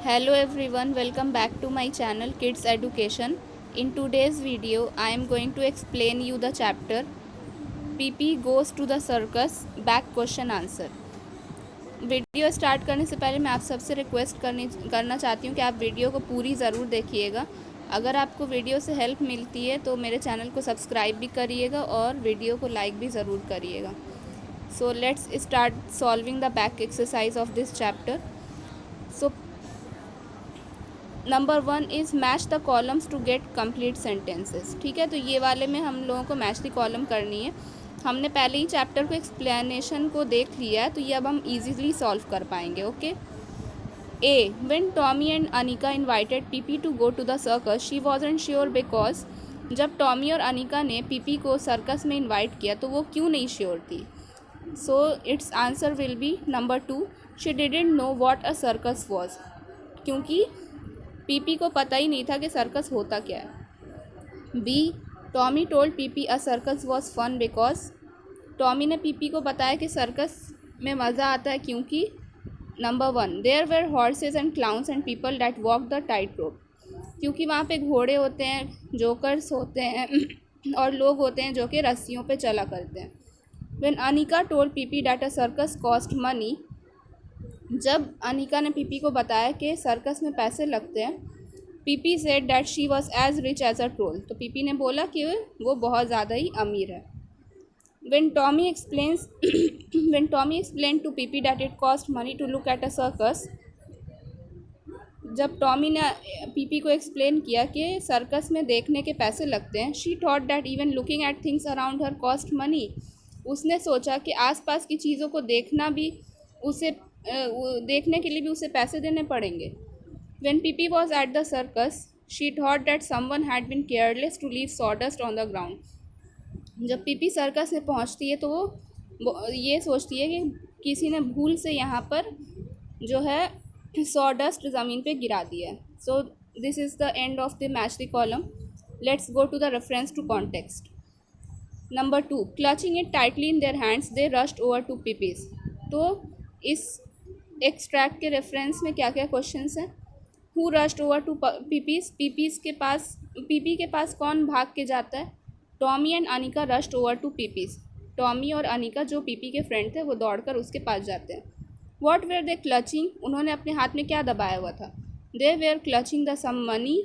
Hello everyone, welcome back to my channel Kids Education. In today's video, I am going to explain you the chapter PP goes to the circus back question answer. Video start करने से पहले मैं आप सबसे request करना चाहती हूँ कि आप वीडियो को पूरी ज़रूर देखिएगा। अगर आपको वीडियो से हेल्प मिलती है तो मेरे चैनल को सब्सक्राइब भी करिएगा और वीडियो को लाइक भी ज़रूर करिएगा। So let's start solving the back exercise of this chapter. So number 1 is match the columns to get complete sentences. ठीक है, तो ये वाले में हम लोगों को मैच द कॉलम करनी है। हमने पहले ही चैप्टर को एक्सप्लेनेशन को देख लिया है, तो ये अब हम इजीली सॉल्व कर पाएंगे। Okay. A, when Tommy and Annika invited Pippi to go to the circus she wasn't sure because जब टॉमी और अनिका ने पीपी को सर्कस में इन्वाइट किया तो वो क्यों नहीं श्योर थी। So it's answer will be number 2, she didn't know what a circus was. क्योंकि पीपी को पता ही नहीं था कि सर्कस होता क्या है। B, Tommy told Pippi a circus was fun because Tommy ने पीपी को बताया कि सर्कस में मज़ा आता है क्योंकि number 1, there were horses and clowns and people that walk the tight rope. क्योंकि वहाँ पे घोड़े होते हैं, जोकर्स होते हैं और लोग होते हैं जो कि रस्सियों पे चला करते हैं। When Anika told PP that a circus cost money, जब अनिका ने पीपी को बताया कि सर्कस में पैसे लगते हैं, Pippi said that she was as rich as a troll, तो पीपी ने बोला कि वो बहुत ज़्यादा ही अमीर है। when Tommy explains when Tommy explained to PP that it cost money to look at a circus, जब टॉमी ने पीपी को एक्सप्लेन किया कि सर्कस में देखने के पैसे लगते हैं, she thought that even looking at things around her cost money, उसने सोचा कि आसपास की चीज़ों को देखना भी उसे देखने के लिए भी उसे पैसे देने पड़ेंगे। When Pippi was at the circus, she thought that someone had been careless to leave sawdust on the ground. जब पीपी सर्कस में पहुंचती है तो वो ये सोचती है कि किसी ने भूल से यहाँ पर जो है सॉडस्ट ज़मीन पे गिरा दिया है। So this is the end of the match the column. Let's go to the reference to context. Number 2, clutching it tightly in their hands they rushed over to Pippi's. तो इस एक्सट्रैक्ट के reference में क्या क्या questions हैं। Who rushed over to Pippi's, Pippi के पास कौन भाग के जाता है। Tommy and Annika rushed over to Pippi's, Tommy और अनिका जो पीपी के फ्रेंड थे वो दौड़कर उसके पास जाते हैं। व्हाट वेयर दे क्लचिंग, उन्होंने अपने हाथ में क्या दबाया हुआ था। They were clutching the some money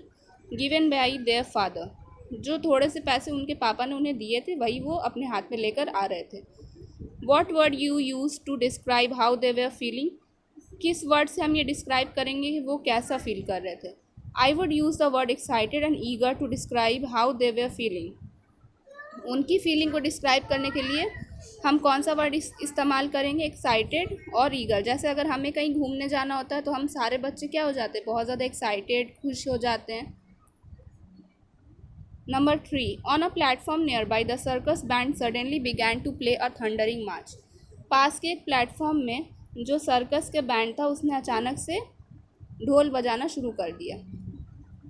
given by their father, जो थोड़े से पैसे उनके पापा ने उन्हें दिए थे वही वो अपने हाथ में लेकर आ रहे थे। What word you use to describe how they were feeling, किस वर्ड से हम ये डिस्क्राइब करेंगे कि वो कैसा फील कर रहे थे। I would use the word excited and eager to describe how they were feeling, उनकी फीलिंग को डिस्क्राइब करने के लिए हम कौन सा वर्ड इस्तेमाल करेंगे, एक्साइटेड और ईगर। जैसे अगर हमें कहीं घूमने जाना होता है तो हम सारे बच्चे क्या हो जाते हैं, बहुत ज़्यादा एक्साइटेड, खुश हो जाते हैं। Number 3, on a platform near by the circus band suddenly began to play a thundering march. पास के एक प्लेटफॉर्म में जो सर्कस के बैंड था उसने अचानक से ढोल बजाना शुरू कर दिया।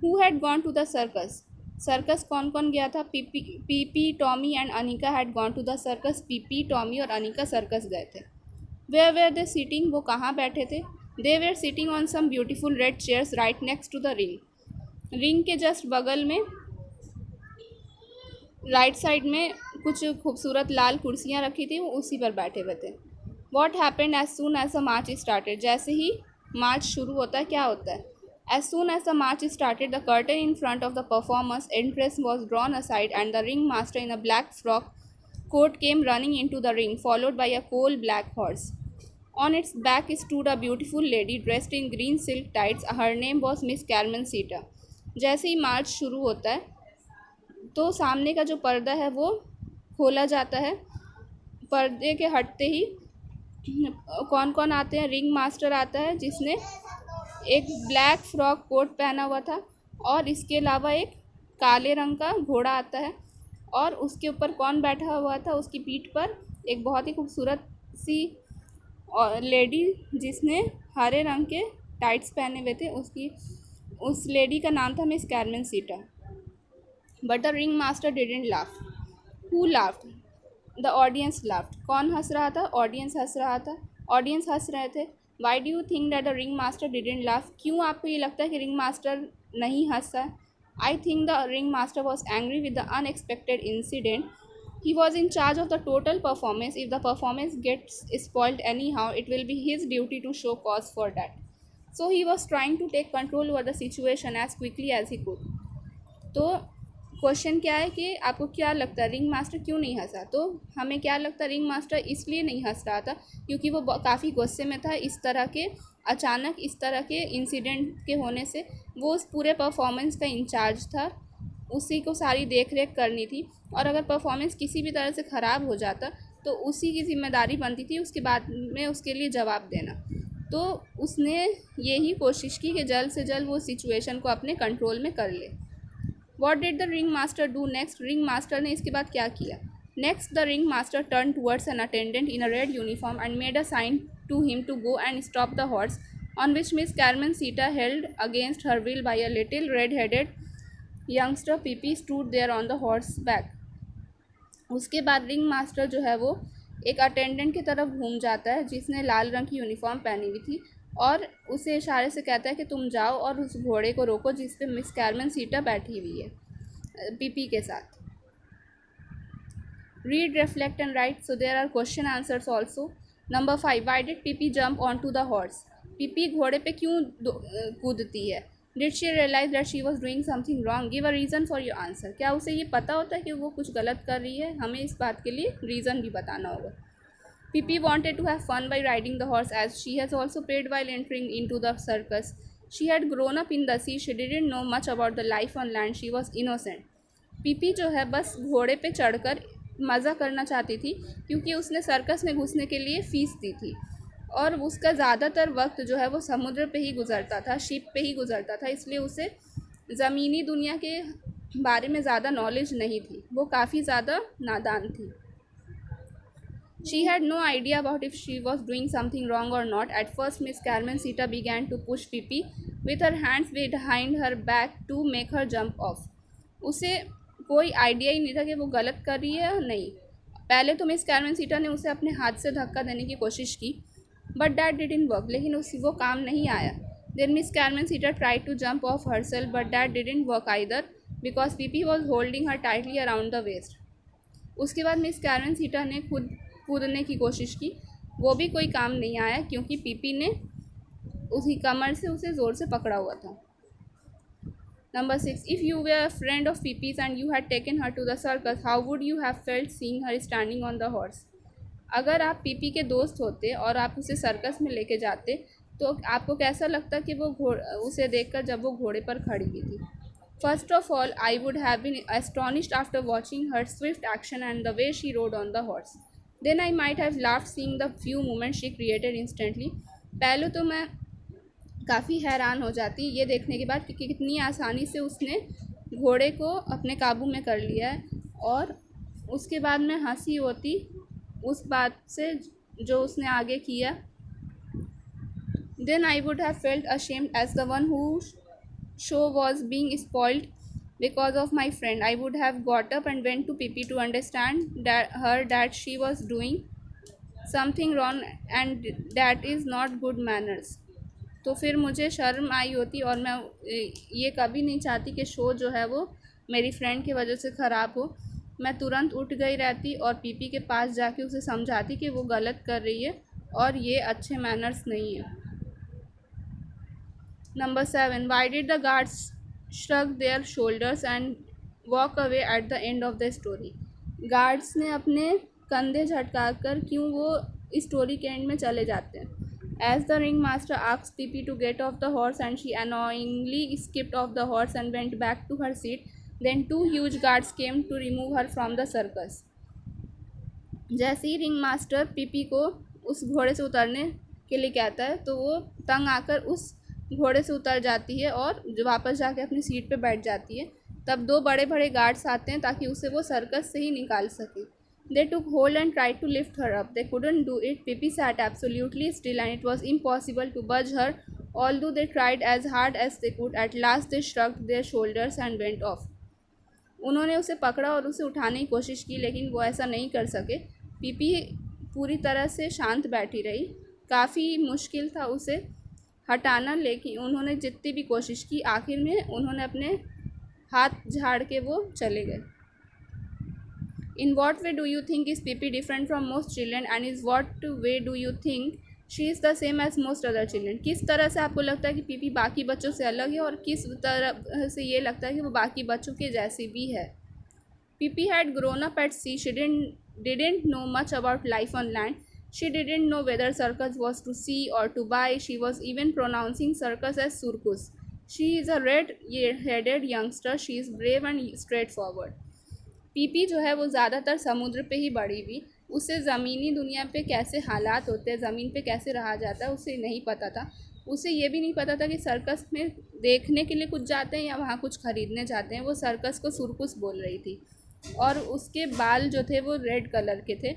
Who had gone to the circus, circus कौन कौन गया था। Pippi Tommy and Annika had gone to the circus, Pippi Tommy और अनिका सर्कस गए थे। वेयर वेयर दे सीटिंग, वो कहाँ बैठे थे। They were sitting on some beautiful red chairs right next to the ring, ring के just बगल में राइट साइड में कुछ खूबसूरत लाल कुर्सियाँ रखी थी, वो उसी पर बैठे हुए थे। What happened as soon as the march started, जैसे ही मार्च शुरू होता है क्या होता है। As soon as the march started the curtain in front of the performers entrance was drawn aside and the ring master in a black frock coat came running in to the ring followed by a coal black horse. On its back stood a beautiful lady dressed in green silk tights. Her name was Miss Carmen Sita. जैसे ही march शुरू होता है तो सामने का जो पर्दा है वो खोला जाता है। पर्दे के हटते ही कौन कौन आते हैं, रिंग मास्टर आता है जिसने एक ब्लैक फ्रॉक कोट पहना हुआ था और इसके अलावा एक काले रंग का घोड़ा आता है और उसके ऊपर कौन बैठा हुआ था, उसकी पीठ पर एक बहुत ही खूबसूरत सी लेडी जिसने हरे रंग के टाइट्स पहने हुए थे, उस लेडी का नाम था मिस कैरमेन सीटा। But the ring master didn't laugh. Who laughed, the audience laughed, कौन हंस रहा था, ऑडियंस हंस रहा था, ऑडियंस हंस रहे थे। Why do you think that the ring master didn't laugh? क्यों आपको ये लगता है कि रिंग मास्टर नहीं हंसा? I think the ring master was angry with the unexpected incident. He was in charge of the total performance. If the performance gets spoiled anyhow, it will be his duty to show cause for that. So he was trying to take control over the situation as quickly as he could. तो question क्या है कि आपको क्या लगता है ring master क्यों नहीं हंसा? तो हमें क्या लगता है रिंग मास्टर इसलिए नहीं हंस रहा था क्योंकि वो काफ़ी गुस्से में था इस तरह के अचानक इस तरह के इंसिडेंट के होने से. वो उस पूरे परफॉर्मेंस का इंचार्ज था, उसी को सारी देख रेख करनी थी और अगर परफॉर्मेंस किसी भी तरह से ख़राब हो जाता तो उसी की जिम्मेदारी बनती थी उसके बाद में उसके लिए जवाब देना. तो उसने यही कोशिश की कि जल्द से जल्द वो सिचुएशन को अपने कंट्रोल में कर ले. What did the ring master do next? Ring master ने इसके बाद क्या किया? Next the ring master turn towards an attendant in a red uniform and made a sign to him to go and stop the horse, on which miss Carmencita held against her will by a little red headed youngster Pippi stood there on the horse back. उसके बाद ring master जो है वो एक attendant की तरफ घूम जाता है जिसने लाल रंग की यूनिफॉर्म पहनी हुई थी और उसे इशारे से कहता है कि तुम जाओ और उस घोड़े को रोको जिस पे मिस कैरमेन सीटा बैठी हुई है पीपी के साथ. Read, reflect and write. So there are question answers also. Number 5, why did Pippi jump on to the horse? Pippi घोड़े पे क्यों कूदती है? Did she realise that she was doing something wrong? Give a reason for your answer. क्या उसे ये पता होता है कि वो कुछ गलत कर रही है? हमें इस बात के लिए रीज़न भी बताना होगा. Pippi wanted to have fun by riding the horse as she has also paid while entering into the circus. She had grown up in the sea. She didn't know much about the life on land. She was innocent. PP जो है बस घोड़े पे चढ़कर मज़ा करना चाहती थी क्योंकि उसने सर्कस में घुसने के लिए फ़ीस दी थी और उसका ज़्यादातर वक्त जो है वो समुद्र पे ही गुजरता था, शिप पे ही गुजरता था, इसलिए उसे ज़मीनी दुनिया के बारे में ज़्यादा नॉलेज नहीं थी. वो काफ़ी ज़्यादा नादान थी. She had no idea about if she was doing something wrong or not. At first, Miss Carmencita began to push Pippi with her hands behind her back to make her jump off. उसे कोई idea ही नहीं था कि वो गलत कर रही है या नहीं. पहले तो मिस कैरमेनसीटा ने उसे अपने हाथ से धक्का देने की कोशिश की, बट दैट डिडंट वर्क. लेकिन वो काम नहीं आया. Then miss Carmencita tried to jump off herself, but that didn't work either because Pippi was holding her tightly around the waist. उसके बाद मिस कैरमेनसीटा ने खुद कूदने की कोशिश की, वो भी कोई काम नहीं आया क्योंकि पीपी ने उसकी कमर से उसे ज़ोर से पकड़ा हुआ था. Number 6, if you were a friend of Pippi's and you had taken her to the circus, how would you have felt seeing her standing on the horse? अगर आप पीपी के दोस्त होते और आप उसे सर्कस में लेके जाते तो आपको कैसा लगता कि वो उसे देखकर जब वो घोड़े पर खड़ी हुई थी? First of all, I would have been astonished after watching her swift action and the way she rode on the horse. Then I might have laughed seeing the few moments she created instantly. पहले तो मैं काफ़ी हैरान हो जाती ये देखने के बाद कि कितनी आसानी से उसने घोड़े को अपने काबू में कर लिया है, और उसके बाद मैं हंसी होती उस बात से जो उसने आगे किया. Then I would have felt ashamed as the one whose show was being spoiled because of my friend. I would have got up and went to Pippi to understand that she was doing something wrong and that is not good manners. तो फिर मुझे शर्म आई होती और मैं ये कभी नहीं चाहती कि शो जो है वो मेरी फ्रेंड की वजह से ख़राब हो. मैं तुरंत उठ गई रहती और पीपी के पास जाके उसे समझाती कि वो गलत कर रही है और ये अच्छे मैनर्स नहीं है. Number 7, why did the guards shrug their shoulders and walk away at the end of the story? Guards ने अपने कंधे झटकाकर क्यों वो स्टोरी के एंड में चले जाते हैं? As the ringmaster asked Pippi to get off the horse and she annoyingly skipped off the horse and went back to her seat, then 2 huge guards came to remove her from the circus. जैसे ही ring master PP को उस घोड़े से उतरने के लिए कहता है तो वो तंग आकर उस घोड़े से उतर जाती है और जो वापस जाके अपनी सीट पे बैठ जाती है. तब 2 बड़े बड़े गार्ड्स आते हैं ताकि उसे वो सर्कस से ही निकाल सके. They took hold and tried to lift her up. They couldn't do it. Pippi sat absolutely still and it was impossible to budge her. Although they tried as hard as they could, at last they shrugged their shoulders and went off. उन्होंने उसे पकड़ा और उसे उठाने की कोशिश की लेकिन वो ऐसा नहीं कर सके. पीपी पूरी तरह से शांत बैठी रही काफ़ी मुश्किल था उसे हटाना, लेकिन उन्होंने जितनी भी कोशिश की आखिर में उन्होंने अपने हाथ झाड़ के वो चले गए। In what way do you think is Pippi different from most children and is what way do you think she is the same as most other children. किस तरह से आपको लगता है कि पीपी बाकी बच्चों से अलग है और किस तरह से ये लगता है कि वो बाकी बच्चों के जैसी भी है। Pippi had grown up at sea. She didn't know much about life on land. She didn't know whether circus was to see or to buy. She was even pronouncing circus as circus. She is a red-headed youngster. She is brave and straightforward. PP जो है वो ज़्यादातर समुद्र पे ही बड़ी हुई। उसे ज़मीनी दुनिया पे कैसे हालात होते हैं, ज़मीन पे कैसे रहा जाता है, उसे नहीं पता था। उसे ये भी नहीं पता था कि सर्कस में देखने के लिए कुछ जाते हैं या वहाँ कुछ ख़रीदने जाते हैं। वो सर्कस को सुरकुस बोल रही थी और उसके बाल जो थे वो रेड कलर के थे।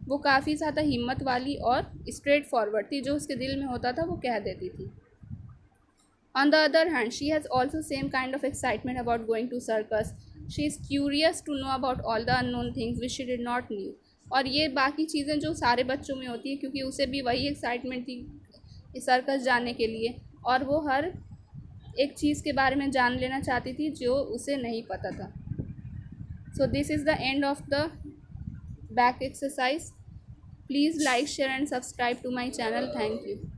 वो काफ़ी ज़्यादा हिम्मत वाली और स्ट्रेट फॉरवर्ड थी, जो उसके दिल में होता था वो कह देती थी। On the other hand, she has also same kind of excitement about going to circus. She is curious to know about all the unknown things which she did not knew. और ये बाकी चीज़ें जो सारे बच्चों में होती है, क्योंकि उसे भी वही एक्साइटमेंट थी सर्कस जाने के लिए और वो हर एक चीज़ के बारे में जान लेना चाहती थी जो उसे नहीं पता था। So this is the end of the back exercise. Please like, share and subscribe to my channel. Thank you.